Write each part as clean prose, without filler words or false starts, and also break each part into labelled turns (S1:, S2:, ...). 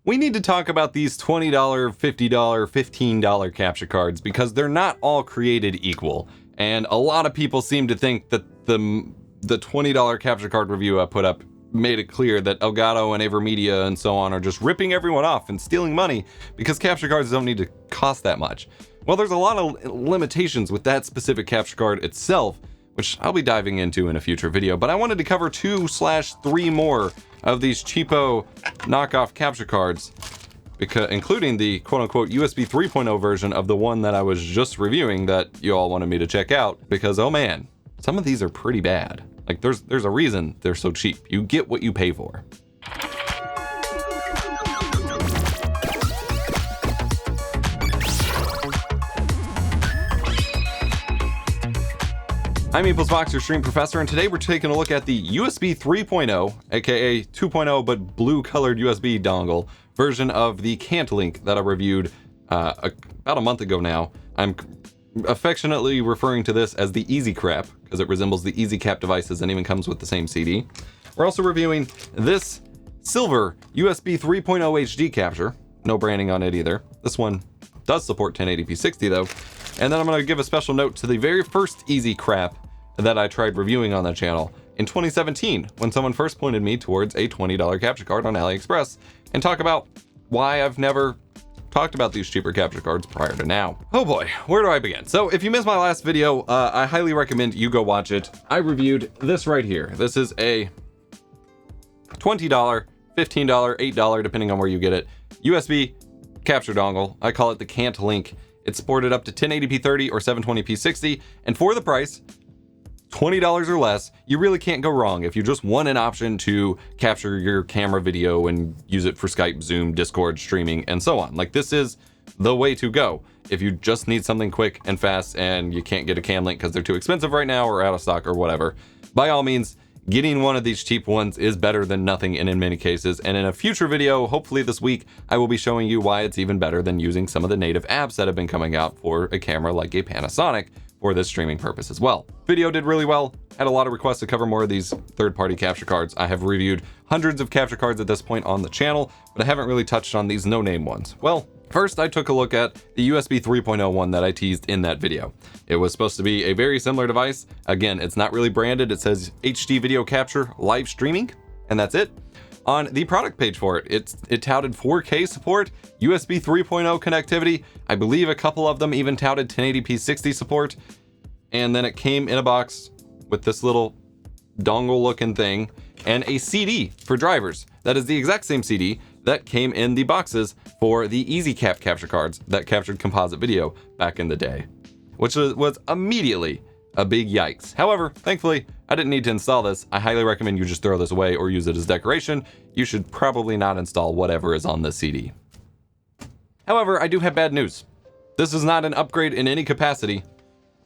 S1: We need to talk about these $20, $50, $15 capture cards because they're not all created equal. And a lot of people seem to think that the $20 capture card review I put up made it clear that Elgato and AVerMedia and so on are just ripping everyone off and stealing money because capture cards don't need to cost that much. Well, there's a lot of limitations with that specific capture card itself, which I'll be diving into in a future video, but I wanted to cover 2/3 more of these cheapo knockoff capture cards, because including the quote-unquote USB 3.0 version of the one that I was just reviewing that you all wanted me to check out, because oh man, some of these are pretty bad. Like there's a reason they're so cheap. You get what you pay for. I'm EposVox, your stream professor, and today we're taking a look at the USB 3.0, aka 2.0 but blue colored USB dongle version of the Cam Link that I reviewed about a month ago now. I'm affectionately referring to this as the Easy Crap because it resembles the Easy Cap devices and even comes with the same CD. We're also reviewing this silver USB 3.0 HD capture, no branding on it either. This one does support 1080p 60 though. And then I'm going to give a special note to the very first Easy Crap that I tried reviewing on the channel in 2017 when someone first pointed me towards a $20 capture card on AliExpress, and talk about why I've never talked about these cheaper capture cards prior to now. Oh boy, where do I begin? So if you missed my last video, I highly recommend you go watch it. I reviewed this right here. This is a $20, $15, $8, depending on where you get it, USB capture dongle. I call it the Cam Link. It's supported up to 1080p 30 or 720p 60, and for the price, $20 or less, you really can't go wrong if you just want an option to capture your camera video and use it for Skype, Zoom, Discord, streaming, and so on. Like, this is the way to go if you just need something quick and fast and you can't get a Cam Link because they're too expensive right now or out of stock or whatever. By all means, getting one of these cheap ones is better than nothing in many cases, and in a future video, hopefully this week, I will be showing you why it's even better than using some of the native apps that have been coming out for a camera like a Panasonic for this streaming purpose as well. Video did really well, had a lot of requests to cover more of these third-party capture cards. I have reviewed hundreds of capture cards at this point on the channel, but I haven't really touched on these no-name ones. Well, first I took a look at the USB 3.0 one that I teased in that video. It was supposed to be a very similar device. Again, it's not really branded. It says HD video capture live streaming, and that's it. On the product page for it, it touted 4K support, USB 3.0 connectivity. I believe a couple of them even touted 1080p 60 support. And then it came in a box with this little dongle looking thing and a CD for drivers. That is the exact same CD that came in the boxes for the Easy Cap capture cards that captured composite video back in the day, which was immediately a big yikes. However, thankfully, I didn't need to install this. I highly recommend you just throw this away or use it as decoration. You should probably not install whatever is on this CD. However, I do have bad news. This is not an upgrade in any capacity,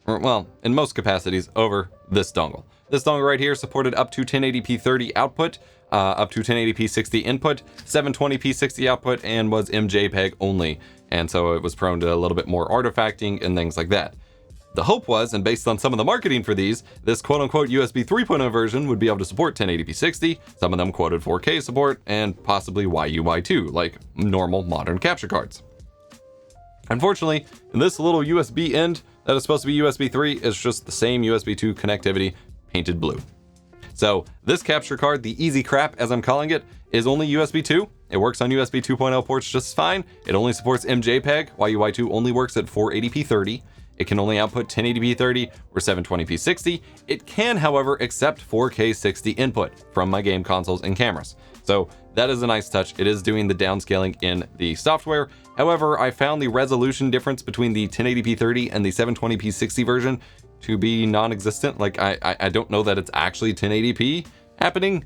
S1: or well, in most capacities, over this dongle. This dongle right here supported up to 1080p 30 output, up to 1080p 60 input, 720p 60 output, and was MJPEG only. And so it was prone to a little bit more artifacting and things like that. The hope was, and based on some of the marketing for these, this quote-unquote USB 3.0 version would be able to support 1080p 60, some of them quoted 4K support, and possibly YUY2, like normal modern capture cards. Unfortunately, this little USB end that is supposed to be USB 3 is just the same USB 2 connectivity painted blue. So this capture card, the Easy Crap as I'm calling it, is only USB 2. It works on USB 2.0 ports just fine. It only supports MJPEG. YUY2 only works at 480p 30. It can only output 1080p 30 or 720p 60. It can, however, accept 4K 60 input from my game consoles and cameras. So that is a nice touch. It is doing the downscaling in the software. However, I found the resolution difference between the 1080p 30 and the 720p 60 version to be non-existent. Like I don't know that it's actually 1080p happening.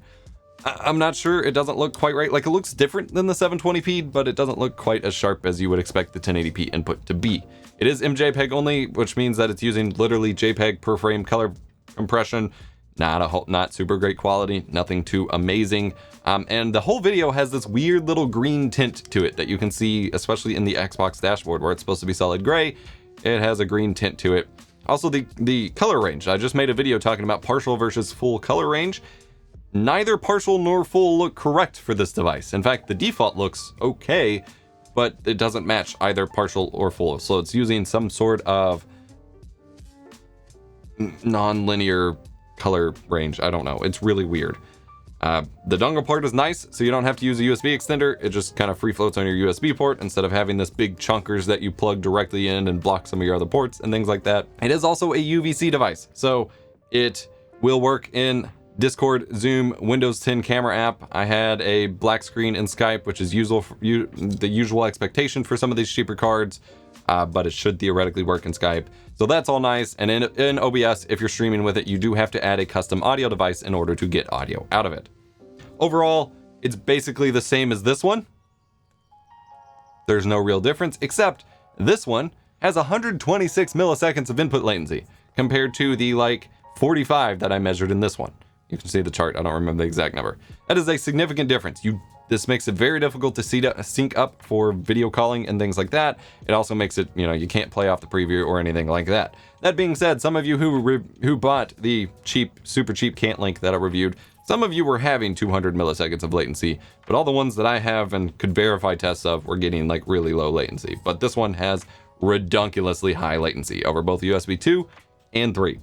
S1: I'm not sure. It doesn't look quite right. Like, it looks different than the 720p, but it doesn't look quite as sharp as you would expect the 1080p input to be. It is MJPEG only, which means that it's using literally JPEG per frame color compression. Not super great quality, nothing too amazing. And the whole video has this weird little green tint to it that you can see, especially in the Xbox dashboard where it's supposed to be solid gray. It has a green tint to it. Also, the color range. I just made a video talking about partial versus full color range. neither partial nor full look correct for this device. In fact, the default looks okay, but it doesn't match either partial or full. So it's using some sort of non-linear color range. I don't know. It's really weird. The dongle part is nice, so you don't have to use a USB extender. It just kind of free floats on your USB port instead of having this big chunkers that you plug directly in and block some of your other ports and things like that. It is also a UVC device, so it will work in Discord, Zoom, Windows 10 camera app. I had a black screen in Skype, which is the usual expectation for some of these cheaper cards, but it should theoretically work in Skype. So that's all nice. And in OBS, if you're streaming with it, you do have to add a custom audio device in order to get audio out of it. Overall, it's basically the same as this one. There's no real difference, except this one has 126 milliseconds of input latency compared to the 45 that I measured in this one. You can see the chart. I don't remember the exact number. That is a significant difference. This makes it very difficult to sync up for video calling and things like that. It also makes it, you can't play off the preview or anything like that. That being said, some of you who bought the super cheap Cam Link that I reviewed, some of you were having 200 milliseconds of latency, but all the ones that I have and could verify tests of were getting really low latency. But this one has redonkulously high latency over both USB 2 and 3.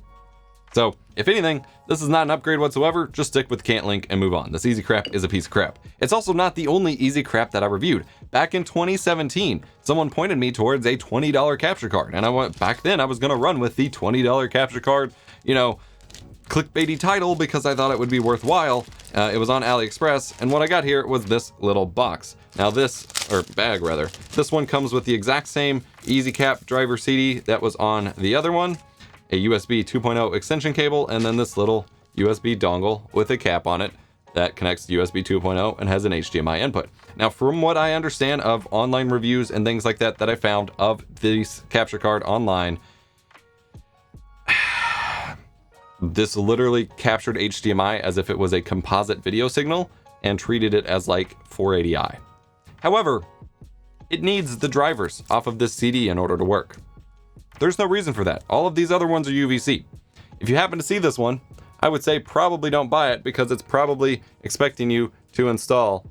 S1: So, if anything, this is not an upgrade whatsoever. Just stick with Cam Link and move on. This easy crap is a piece of crap. It's also not the only easy crap that I reviewed. Back in 2017, someone pointed me towards a $20 capture card, and back then I was going to run with the $20 capture card, clickbaity title because I thought it would be worthwhile. It was on AliExpress, and what I got here was this little box. Now bag rather. This one comes with the exact same EasyCap driver CD that was on the other one, a USB 2.0 extension cable, and then this little USB dongle with a cap on it that connects to USB 2.0 and has an HDMI input. Now, from what I understand of online reviews and things like that I found of this capture card online, this literally captured HDMI as if it was a composite video signal and treated it as 480i. However, it needs the drivers off of this CD in order to work. There's no reason for that. All of these other ones are UVC. If you happen to see this one, I would say probably don't buy it because it's probably expecting you to install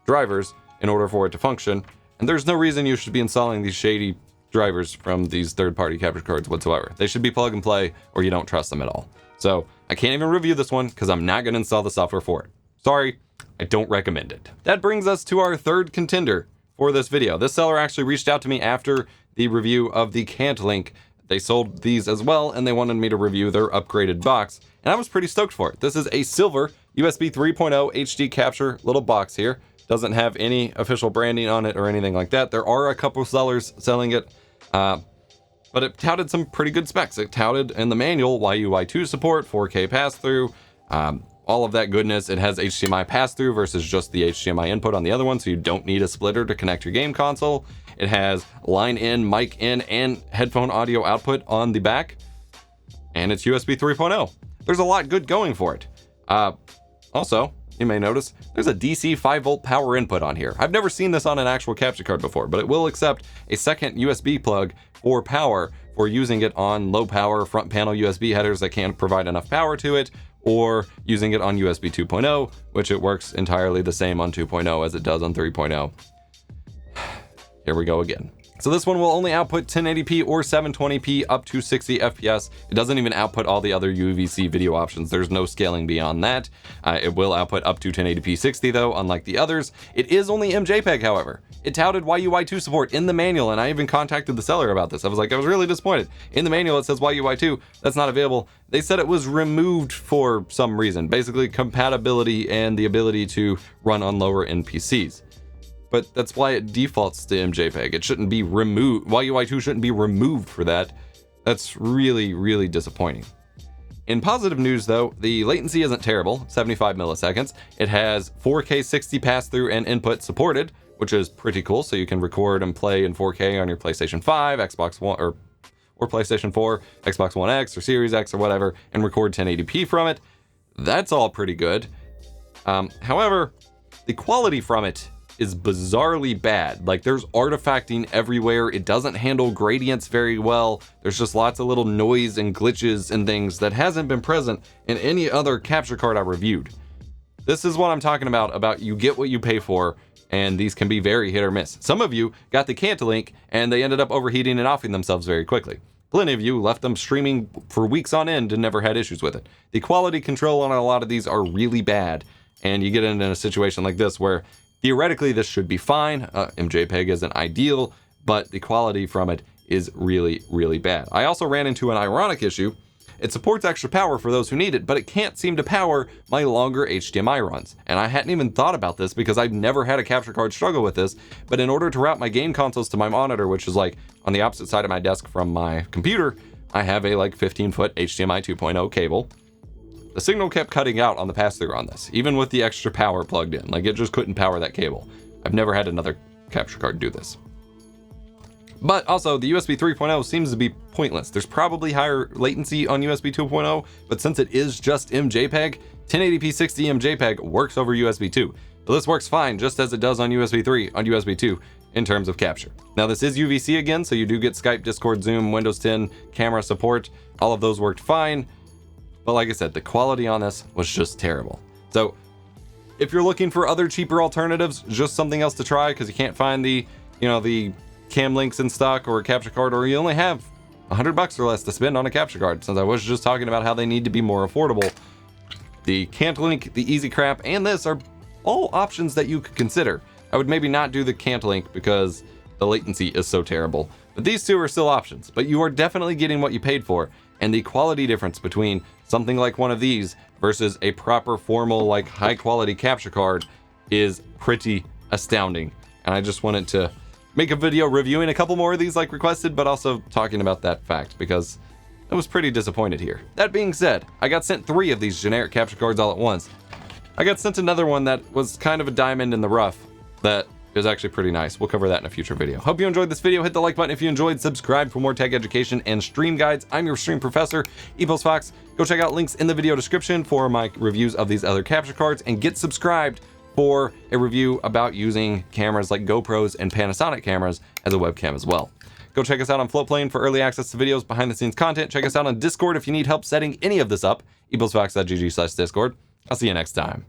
S1: drivers in order for it to function. And there's no reason you should be installing these shady drivers from these third-party capture cards whatsoever. They should be plug and play or you don't trust them at all. So I can't even review this one because I'm not going to install the software for it. Sorry, I don't recommend it. That brings us to our third contender for this video. This seller actually reached out to me after the review of the Cam Link. They sold these as well, and they wanted me to review their upgraded box, and I was pretty stoked for it. This is a silver USB 3.0 HD capture little box here. Doesn't have any official branding on it or anything like that. There are a couple sellers selling it, but it touted some pretty good specs. It touted in the manual YUI2 support, 4K pass-through, all of that goodness. It has HDMI pass-through versus just the HDMI input on the other one, so you don't need a splitter to connect your game console. It has line in, mic in, and headphone audio output on the back, and it's USB 3.0. There's a lot good going for it. Also, you may notice there's a DC 5-volt power input on here. I've never seen this on an actual capture card before, but it will accept a second USB plug for power for using it on low power front panel USB headers that can't provide enough power to it, or using it on USB 2.0, which it works entirely the same on 2.0 as it does on 3.0. Here we go again. So this one will only output 1080p or 720p up to 60 FPS. It doesn't even output all the other UVC video options. There's no scaling beyond that. It will output up to 1080p 60 though, unlike the others. It is only MJPEG, however. It touted YUI2 support in the manual, and I even contacted the seller about this. I was really disappointed. In the manual, it says YUI2. That's not available. They said it was removed for some reason. Basically, compatibility and the ability to run on lower end PCs. But that's why it defaults to MJPEG. It shouldn't be removed. YUI2 shouldn't be removed for that. That's really, really disappointing. In positive news though, the latency isn't terrible, 75 milliseconds. It has 4K 60 pass-through and input supported, which is pretty cool. So you can record and play in 4K on your PlayStation 5, Xbox One, or PlayStation 4, Xbox One X or Series X or whatever, and record 1080p from it. That's all pretty good. However, the quality from it is bizarrely bad. There's artifacting everywhere. It doesn't handle gradients very well. There's just lots of little noise and glitches and things that hasn't been present in any other capture card I reviewed. This is what I'm talking about you get what you pay for, and these can be very hit or miss. Some of you got the Cam Link, and they ended up overheating and offing themselves very quickly. Plenty of you left them streaming for weeks on end and never had issues with it. The quality control on a lot of these are really bad, and you get into a situation like this where theoretically this should be fine. MJPEG isn't ideal, but the quality from it is really, really bad. I also ran into an ironic issue. It supports extra power for those who need it, but it can't seem to power my longer HDMI runs. And I hadn't even thought about this because I've never had a capture card struggle with this, but in order to route my game consoles to my monitor, which is like on the opposite side of my desk from my computer, I have a like 15-foot HDMI 2.0 cable. The signal kept cutting out on the pass-through on this, even with the extra power plugged in. Like, it just couldn't power that cable. I've never had another capture card do this. But also, the USB 3.0 seems to be pointless. There's probably higher latency on USB 2.0, but since it is just MJPEG, 1080p 60 MJPEG works over USB 2. But this works fine, just as it does on USB 3 on USB 2 in terms of capture. Now, this is UVC again, so you do get Skype, Discord, Zoom, Windows 10 camera support. All of those worked fine. But like I said, the quality on this was just terrible. So if you're looking for other cheaper alternatives, just something else to try because you can't find the Cam Links in stock or a capture card, or you only have $100 or less to spend on a capture card, since I was just talking about how they need to be more affordable. The Cam Link, the Easy Crap, and this are all options that you could consider. I would maybe not do the Cam Link because the latency is so terrible, but these two are still options. But you are definitely getting what you paid for, and the quality difference between something like one of these versus a proper formal, like high quality capture card is pretty astounding. And I just wanted to make a video reviewing a couple more of these like requested, but also talking about that fact because I was pretty disappointed here. That being said, I got sent 3 of these generic capture cards all at once. I got sent another one that was kind of a diamond in the rough that is actually pretty nice. We'll cover that in a future video. Hope you enjoyed this video. Hit the like button if you enjoyed. Subscribe for more tech education and stream guides. I'm your stream professor, EposVox. Go check out links in the video description for my reviews of these other capture cards, and get subscribed for a review about using cameras like GoPros and Panasonic cameras as a webcam as well. Go check us out on Floatplane for early access to videos, behind the scenes content. Check us out on Discord if you need help setting any of this up. EposVox.gg/Discord. I'll see you next time.